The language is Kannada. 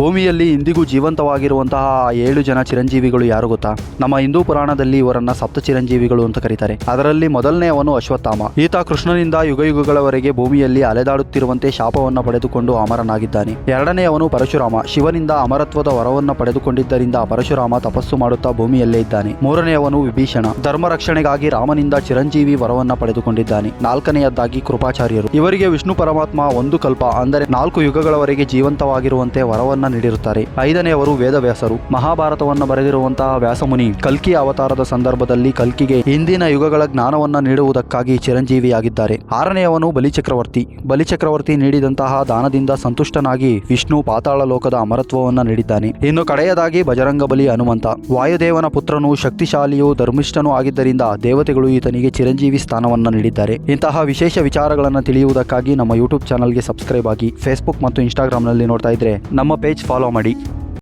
ಭೂಮಿಯಲ್ಲಿ ಇಂದಿಗೂ ಜೀವಂತವಾಗಿರುವಂತಹ 7 ಜನ ಚಿರಂಜೀವಿಗಳು ಯಾರು ಗೊತ್ತಾ? ನಮ್ಮ ಹಿಂದೂ ಪುರಾಣದಲ್ಲಿ ಇವರನ್ನ ಸಪ್ತ ಚಿರಂಜೀವಿಗಳು ಅಂತ ಕರೀತಾರೆ. ಅದರಲ್ಲಿ ಮೊದಲನೆಯವನು ಅಶ್ವತ್ಥಾಮ. ಈತ ಕೃಷ್ಣನಿಂದ ಯುಗಯುಗಗಳವರೆಗೆ ಭೂಮಿಯಲ್ಲಿ ಅಲೆದಾಡುತ್ತಿರುವಂತೆ ಶಾಪವನ್ನ ಪಡೆದುಕೊಂಡು ಅಮರನಾಗಿದ್ದಾನೆ. ಎರಡನೆಯವನು ಪರಶುರಾಮ. ಶಿವನಿಂದ ಅಮರತ್ವದ ವರವನ್ನ ಪಡೆದುಕೊಂಡಿದ್ದರಿಂದ ಪರಶುರಾಮ ತಪಸ್ಸು ಮಾಡುತ್ತಾ ಭೂಮಿಯಲ್ಲೇ ಇದ್ದಾನೆ. ಮೂರನೆಯವನು ವಿಭೀಷಣ. ಧರ್ಮ ರಕ್ಷಣೆಗಾಗಿ ರಾಮನಿಂದ ಚಿರಂಜೀವಿ ವರವನ್ನ ಪಡೆದುಕೊಂಡಿದ್ದಾನೆ. ನಾಲ್ಕನೆಯದ್ದಾಗಿ ಕೃಪಾಚಾರ್ಯರು. ಇವರಿಗೆ ವಿಷ್ಣು ಪರಮಾತ್ಮ ಒಂದು ಕಲ್ಪ ಅಂದರೆ 4 ಯುಗಗಳವರೆಗೆ ಜೀವಂತವಾಗಿರುವಂತೆ ವರವನ್ನ ನೀಡಿರುತ್ತಾರೆ. ಐದನೆಯವರು ವೇದವ್ಯಾಸರು. ಮಹಾಭಾರತವನ್ನು ಬರೆದಿರುವಂತಹ ವ್ಯಾಸಮುನಿ ಕಲ್ಕಿ ಅವತಾರದ ಸಂದರ್ಭದಲ್ಲಿ ಕಲ್ಕಿಗೆ ಹಿಂದಿನ ಯುಗಗಳ ಜ್ಞಾನವನ್ನ ನೀಡುವುದಕ್ಕಾಗಿ ಚಿರಂಜೀವಿಯಾಗಿದ್ದಾರೆ. ಆರನೆಯವನು ಬಲಿಚಕ್ರವರ್ತಿ. ಬಲಿಚಕ್ರವರ್ತಿ ನೀಡಿದಂತಹ ದಾನದಿಂದ ಸಂತುಷ್ಟನಾಗಿ ವಿಷ್ಣು ಪಾತಾಳ ಲೋಕದ ಅಮರತ್ವವನ್ನ ನೀಡಿದ್ದಾನೆ. ಇನ್ನು ಕಡೆಯದಾಗಿ ಬಜರಂಗ ಬಲಿ ಹನುಮಂತ. ವಾಯುದೇವನ ಪುತ್ರನು, ಶಕ್ತಿಶಾಲಿಯೂ ಧರ್ಮಿಷ್ಠನೂ ಆಗಿದ್ದರಿಂದ ದೇವತೆಗಳು ಈತನಿಗೆ ಚಿರಂಜೀವಿ ಸ್ಥಾನವನ್ನ ನೀಡಿದ್ದಾರೆ. ಇಂತಹ ವಿಶೇಷ ವಿಚಾರಗಳನ್ನು ತಿಳಿಯುವುದಕ್ಕಾಗಿ ನಮ್ಮ ಯೂಟ್ಯೂಬ್ ಚಾನಲ್ಗೆ ಸಬ್ಸ್ಕ್ರೈಬ್ ಆಗಿ. ಫೇಸ್ಬುಕ್ ಮತ್ತು ಇನ್ಸ್ಟಾಗ್ರಾಮ್ನಲ್ಲಿ ನೋಡ್ತಾ ಇದ್ರೆ ನಮ್ಮ ಪೇಜ್ ಫಾಲೋ ಮಾಡಿ.